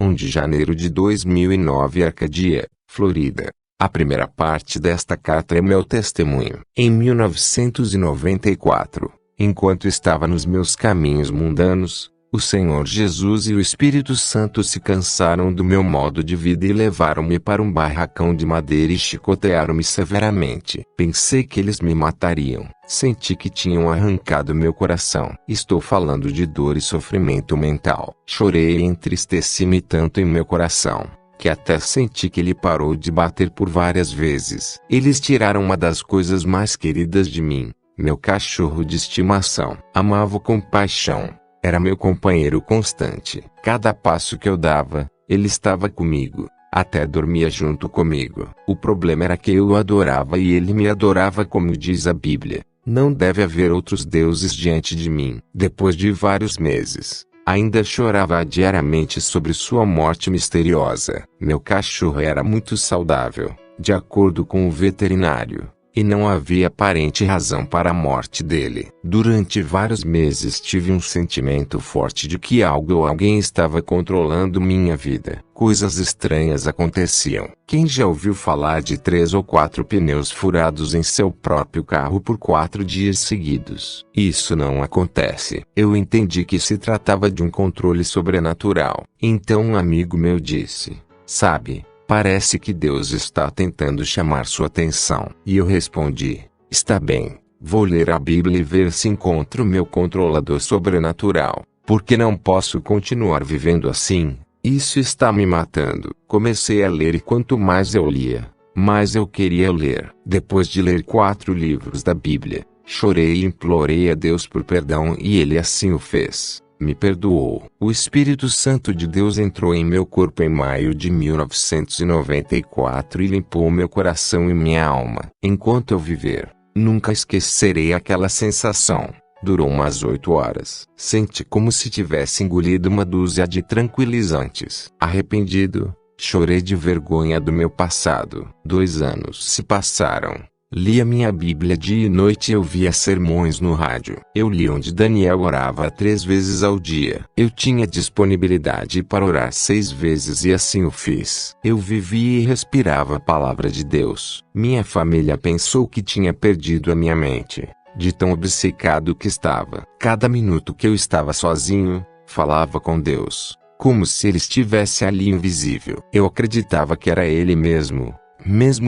1 de janeiro de 2009, Arcadia, Florida. A primeira parte desta carta é meu testemunho. Em 1994, enquanto estava nos meus caminhos mundanos, o Senhor Jesus e o Espírito Santo se cansaram do meu modo de vida e levaram-me para um barracão de madeira e chicotearam-me severamente. Pensei que eles me matariam. Senti que tinham arrancado meu coração. Estou falando de dor e sofrimento mental. Chorei e entristeci-me tanto em meu coração, que até senti que ele parou de bater por várias vezes. Eles tiraram uma das coisas mais queridas de mim, meu cachorro de estimação. Amava-o com paixão. Era meu companheiro constante. Cada passo que eu dava, ele estava comigo. Até dormia junto comigo. O problema era que eu o adorava e ele me adorava, como diz a Bíblia. Não deve haver outros deuses diante de mim. Depois de vários meses, ainda chorava diariamente sobre sua morte misteriosa. Meu cachorro era muito saudável, de acordo com o veterinário, e não havia aparente razão para a morte dele. Durante vários meses tive um sentimento forte de que algo ou alguém estava controlando minha vida. Coisas estranhas aconteciam. Quem já ouviu falar de 3 ou 4 pneus furados em seu próprio carro por 4 dias seguidos? Isso não acontece. Eu entendi que se tratava de um controle sobrenatural. Então um amigo meu disse: "Sabe, parece que Deus está tentando chamar sua atenção." E eu respondi: "Está bem, vou ler a Bíblia e ver se encontro meu controlador sobrenatural, porque não posso continuar vivendo assim. Isso está me matando." Comecei a ler e quanto mais eu lia, mais eu queria ler. Depois de ler 4 livros da Bíblia, chorei e implorei a Deus por perdão e Ele assim o fez. Me perdoou. O Espírito Santo de Deus entrou em meu corpo em maio de 1994 e limpou meu coração e minha alma. Enquanto eu viver, nunca esquecerei aquela sensação. Durou umas 8 horas. Senti como se tivesse engolido uma dúzia de tranquilizantes. Arrependido, chorei de vergonha do meu passado. 2 anos se passaram. Lia minha Bíblia dia e noite e ouvia sermões no rádio. Eu li onde Daniel orava 3 vezes ao dia. Eu tinha disponibilidade para orar 6 vezes e assim o fiz. Eu vivia e respirava a palavra de Deus. Minha família pensou que tinha perdido a minha mente, de tão obcecado que estava. Cada minuto que eu estava sozinho, falava com Deus, como se Ele estivesse ali invisível. Eu acreditava que era Ele mesmo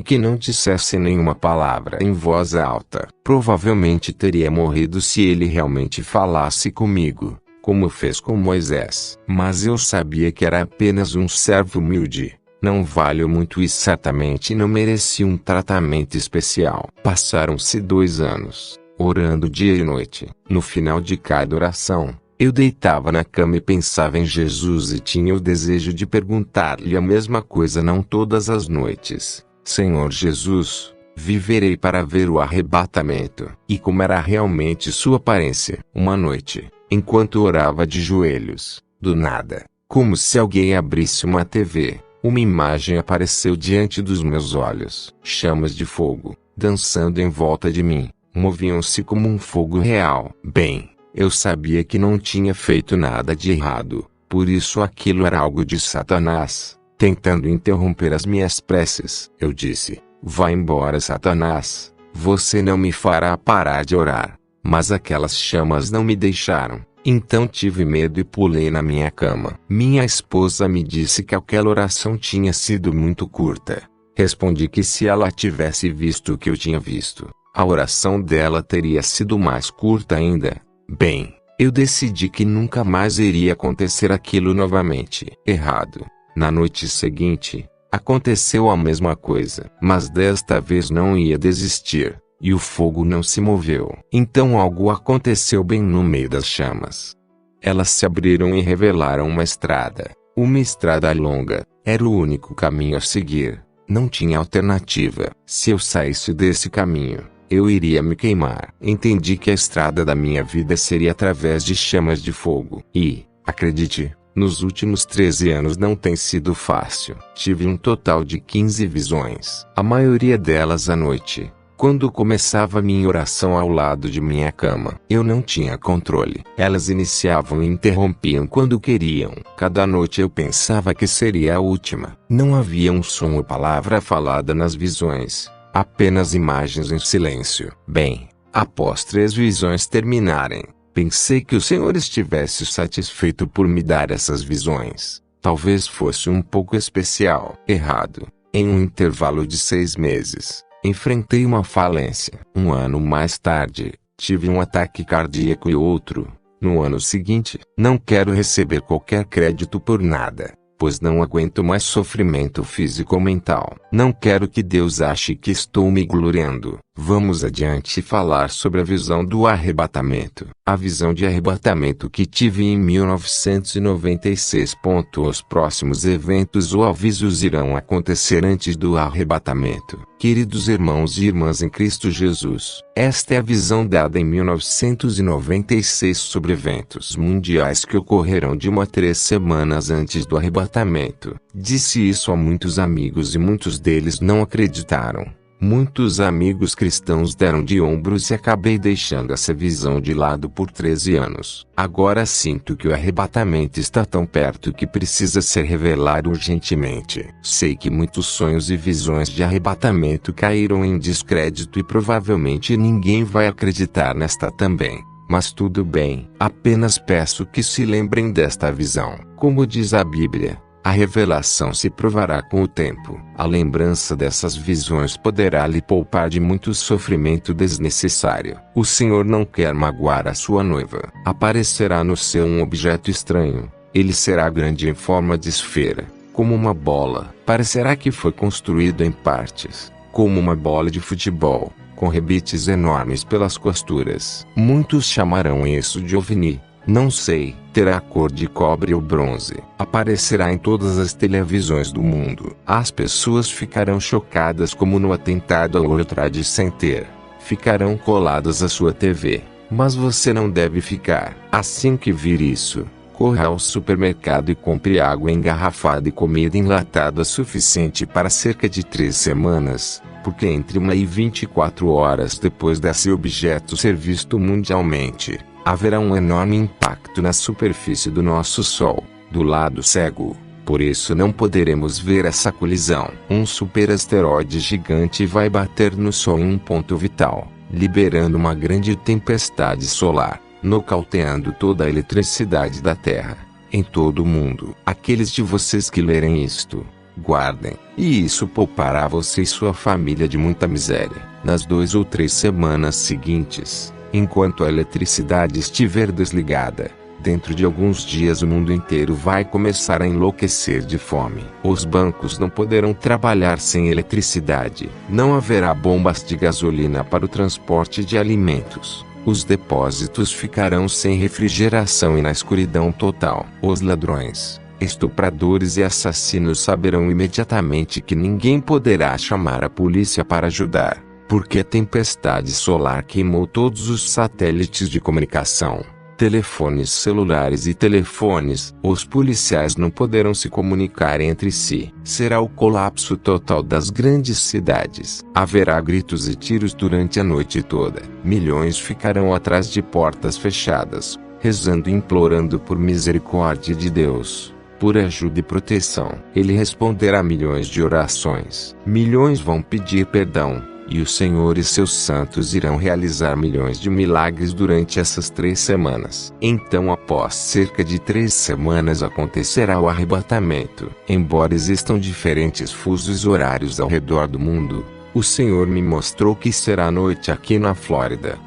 que não dissesse nenhuma palavra em voz alta. Provavelmente teria morrido se Ele realmente falasse comigo, como fez com Moisés. Mas eu sabia que era apenas um servo humilde. Não valho muito e certamente não merecia um tratamento especial. Passaram-se 2 anos, orando dia e noite. No final de cada oração, eu deitava na cama e pensava em Jesus e tinha o desejo de perguntar-lhe a mesma coisa não todas as noites: "Senhor Jesus, viverei para ver o arrebatamento." E como era realmente sua aparência. Uma noite, enquanto orava de joelhos, do nada, como se alguém abrisse uma TV, uma imagem apareceu diante dos meus olhos. Chamas de fogo, dançando em volta de mim, moviam-se como um fogo real. Bem, eu sabia que não tinha feito nada de errado, por isso aquilo era algo de Satanás, tentando interromper as minhas preces. Eu disse: "Vá embora, Satanás, você não me fará parar de orar." Mas aquelas chamas não me deixaram. Então tive medo e pulei na minha cama. Minha esposa me disse que aquela oração tinha sido muito curta. Respondi que se ela tivesse visto o que eu tinha visto, a oração dela teria sido mais curta ainda. Bem, eu decidi que nunca mais iria acontecer aquilo novamente. Errado. Na noite seguinte, aconteceu a mesma coisa. Mas desta vez não ia desistir, e o fogo não se moveu. Então algo aconteceu bem no meio das chamas. Elas se abriram e revelaram uma estrada. Uma estrada longa. Era o único caminho a seguir. Não tinha alternativa. Se eu saísse desse caminho, eu iria me queimar. Entendi que a estrada da minha vida seria através de chamas de fogo. E, acredite, nos últimos 13 anos não tem sido fácil. Tive um total de 15 visões. A maioria delas à noite. Quando começava minha oração ao lado de minha cama, eu não tinha controle. Elas iniciavam e interrompiam quando queriam. Cada noite eu pensava que seria a última. Não havia um som ou palavra falada nas visões, apenas imagens em silêncio. Bem, após 3 visões terminarem, pensei que o Senhor estivesse satisfeito por me dar essas visões. Talvez fosse um pouco especial. Errado. Em um intervalo de 6 meses, enfrentei uma falência. Um ano mais tarde, tive um ataque cardíaco e outro, no ano seguinte. Não quero receber qualquer crédito por nada, pois não aguento mais sofrimento físico ou mental. Não quero que Deus ache que estou me gloriando. Vamos adiante e falar sobre a visão do arrebatamento. A visão de arrebatamento que tive em 1996. Os próximos eventos ou avisos irão acontecer antes do arrebatamento. Queridos irmãos e irmãs em Cristo Jesus, esta é a visão dada em 1996 sobre eventos mundiais que ocorrerão de 1 a 3 semanas antes do arrebatamento. Disse isso a muitos amigos e muitos deles não acreditaram. Muitos amigos cristãos deram de ombros e acabei deixando essa visão de lado por 13 anos. Agora sinto que o arrebatamento está tão perto que precisa ser revelado urgentemente. Sei que muitos sonhos e visões de arrebatamento caíram em descrédito e provavelmente ninguém vai acreditar nesta também. Mas tudo bem, apenas peço que se lembrem desta visão. Como diz a Bíblia, a revelação se provará com o tempo. A lembrança dessas visões poderá lhe poupar de muito sofrimento desnecessário. O Senhor não quer magoar a sua noiva. Aparecerá no céu um objeto estranho. Ele será grande em forma de esfera, como uma bola. Parecerá que foi construído em partes, como uma bola de futebol, com rebites enormes pelas costuras. Muitos chamarão isso de OVNI. Não sei, terá a cor de cobre ou bronze. Aparecerá em todas as televisões do mundo. As pessoas ficarão chocadas como no atentado ao World Trade Center. Ficarão coladas à sua TV. Mas você não deve ficar. Assim que vir isso, corra ao supermercado e compre água engarrafada e comida enlatada suficiente para cerca de 3 semanas. Porque entre 1 e 24 horas depois desse objeto ser visto mundialmente, haverá um enorme impacto na superfície do nosso Sol, do lado cego. Por isso não poderemos ver essa colisão. Um superasteroide gigante vai bater no Sol em um ponto vital, liberando uma grande tempestade solar, nocauteando toda a eletricidade da Terra, em todo o mundo. Aqueles de vocês que lerem isto, guardem, e isso poupará você e sua família de muita miséria. Nas 2 ou 3 semanas seguintes, enquanto a eletricidade estiver desligada, dentro de alguns dias o mundo inteiro vai começar a enlouquecer de fome. Os bancos não poderão trabalhar sem eletricidade. Não haverá bombas de gasolina para o transporte de alimentos. Os depósitos ficarão sem refrigeração e na escuridão total. Os ladrões, estupradores e assassinos saberão imediatamente que ninguém poderá chamar a polícia para ajudar, porque a tempestade solar queimou todos os satélites de comunicação, telefones celulares e telefones. Os policiais não poderão se comunicar entre si. Será o colapso total das grandes cidades. Haverá gritos e tiros durante a noite toda. Milhões ficarão atrás de portas fechadas, rezando e implorando por misericórdia de Deus, por ajuda e proteção. Ele responderá a milhões de orações. Milhões vão pedir perdão, e o Senhor e seus santos irão realizar milhões de milagres durante essas 3 semanas. Então, após cerca de 3 semanas acontecerá o arrebatamento. Embora existam diferentes fusos horários ao redor do mundo, o Senhor me mostrou que será noite aqui na Flórida.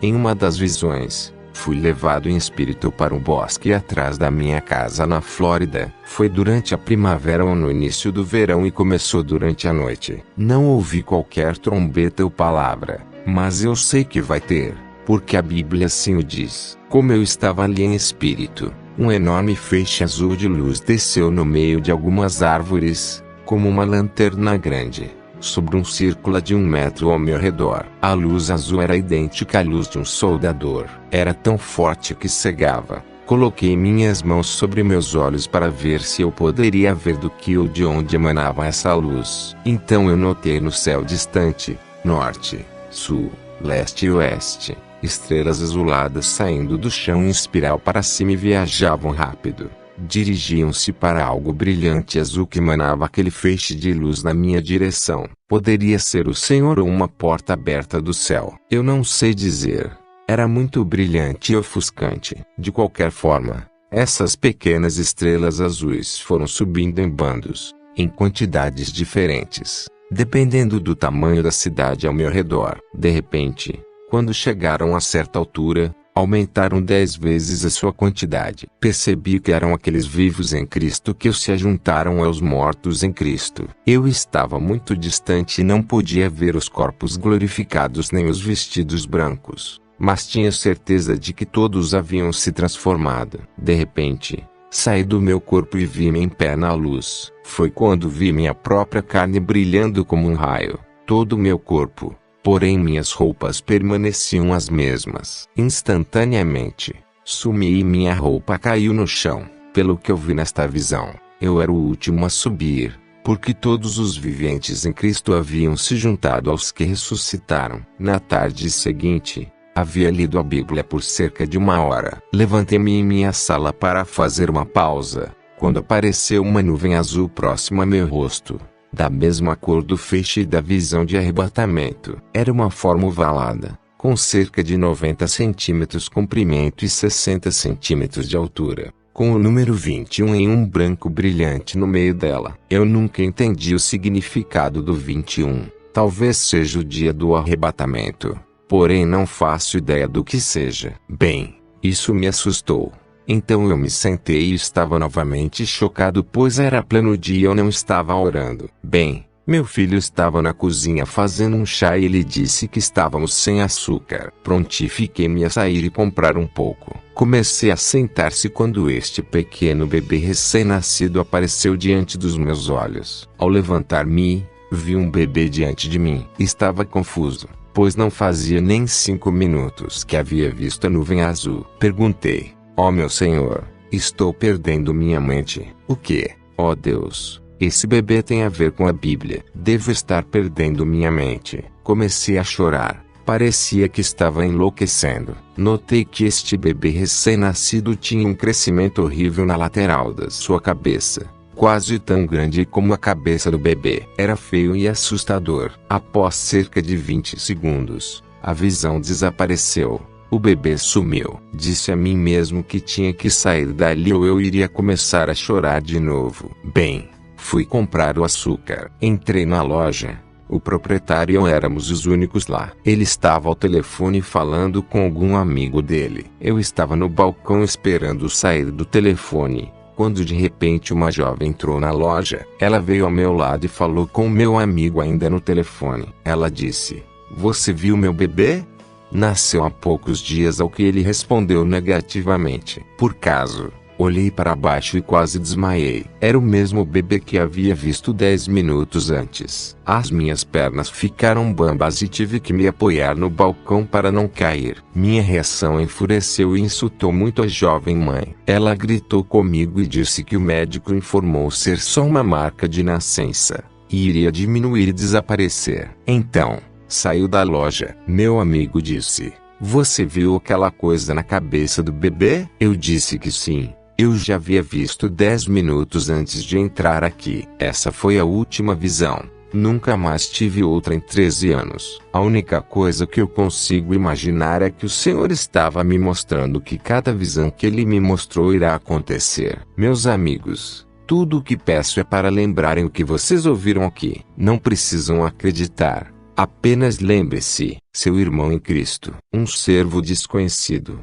Em uma das visões, fui levado em espírito para um bosque atrás da minha casa na Flórida. Foi durante a primavera ou no início do verão e começou durante a noite. Não ouvi qualquer trombeta ou palavra, mas eu sei que vai ter, porque a Bíblia assim o diz. Como eu estava ali em espírito, um enorme feixe azul de luz desceu no meio de algumas árvores, como uma lanterna grande, sobre um círculo de 1 metro ao meu redor. A luz azul era idêntica à luz de um soldador. Era tão forte que cegava. Coloquei minhas mãos sobre meus olhos para ver se eu poderia ver do que ou de onde emanava essa luz. Então eu notei no céu distante, norte, sul, leste e oeste. Estrelas azuladas saindo do chão em espiral para cima e viajavam rápido. Dirigiam-se para algo brilhante azul que emanava aquele feixe de luz na minha direção. Poderia ser o Senhor ou uma porta aberta do céu. Eu não sei dizer. Era muito brilhante e ofuscante. De qualquer forma, essas pequenas estrelas azuis foram subindo em bandos, em quantidades diferentes, dependendo do tamanho da cidade ao meu redor. De repente, quando chegaram a certa altura, aumentaram 10 vezes a sua quantidade. Percebi que eram aqueles vivos em Cristo que se ajuntaram aos mortos em Cristo. Eu estava muito distante e não podia ver os corpos glorificados nem os vestidos brancos, mas tinha certeza de que todos haviam se transformado. De repente, saí do meu corpo e vi-me em pé na luz. Foi quando vi minha própria carne brilhando como um raio. Todo o meu corpo, porém minhas roupas permaneciam as mesmas. Instantaneamente, sumi e minha roupa caiu no chão. Pelo que eu vi nesta visão, eu era o último a subir, porque todos os viventes em Cristo haviam se juntado aos que ressuscitaram. Na tarde seguinte, havia lido a Bíblia por cerca de 1 hora. Levantei-me em minha sala para fazer uma pausa, quando apareceu uma nuvem azul próxima a meu rosto, da mesma cor do feixe da visão de arrebatamento. Era uma forma ovalada, com cerca de 90 centímetros de comprimento e 60 centímetros de altura, com o número 21 em um branco brilhante no meio dela. Eu nunca entendi o significado do 21. Talvez seja o dia do arrebatamento, porém não faço ideia do que seja. Bem, isso me assustou. Então eu me sentei e estava novamente chocado, pois era pleno dia e eu não estava orando. Bem, meu filho estava na cozinha fazendo um chá e ele disse que estávamos sem açúcar. Prontifiquei-me a sair e comprar um pouco. Comecei a sentar-se quando este pequeno bebê recém-nascido apareceu diante dos meus olhos. Ao levantar-me, vi um bebê diante de mim. Estava confuso, pois não fazia nem 5 minutos que havia visto a nuvem azul. Perguntei: "Ó meu Senhor, estou perdendo minha mente." "O quê? Ó Deus, esse bebê tem a ver com a Bíblia." "Devo estar perdendo minha mente." Comecei a chorar. Parecia que estava enlouquecendo. Notei que este bebê recém-nascido tinha um crescimento horrível na lateral da sua cabeça, quase tão grande como a cabeça do bebê. Era feio e assustador. Após cerca de 20 segundos, a visão desapareceu. O bebê sumiu. Disse a mim mesmo que tinha que sair dali ou eu iria começar a chorar de novo. Bem, fui comprar o açúcar. Entrei na loja. O proprietário e eu éramos os únicos lá. Ele estava ao telefone falando com algum amigo dele. Eu estava no balcão esperando sair do telefone, quando de repente uma jovem entrou na loja. Ela veio ao meu lado e falou com meu amigo ainda no telefone. Ela disse: "Você viu meu bebê? Nasceu há poucos dias." Ao que ele respondeu negativamente. Por caso, olhei para baixo e quase desmaiei. Era o mesmo bebê que havia visto 10 minutos antes. As minhas pernas ficaram bambas e tive que me apoiar no balcão para não cair. Minha reação enfureceu e insultou muito a jovem mãe. Ela gritou comigo e disse que o médico informou ser só uma marca de nascença, e iria diminuir e desaparecer. Então, saiu da loja. Meu amigo disse: "Você viu aquela coisa na cabeça do bebê?" Eu disse que sim. Eu já havia visto 10 minutos antes de entrar aqui. Essa foi a última visão. Nunca mais tive outra em 13 anos. A única coisa que eu consigo imaginar é que o Senhor estava me mostrando que cada visão que Ele me mostrou irá acontecer. Meus amigos, tudo o que peço é para lembrarem o que vocês ouviram aqui. Não precisam acreditar. Apenas lembre-se, seu irmão em Cristo, um servo desconhecido,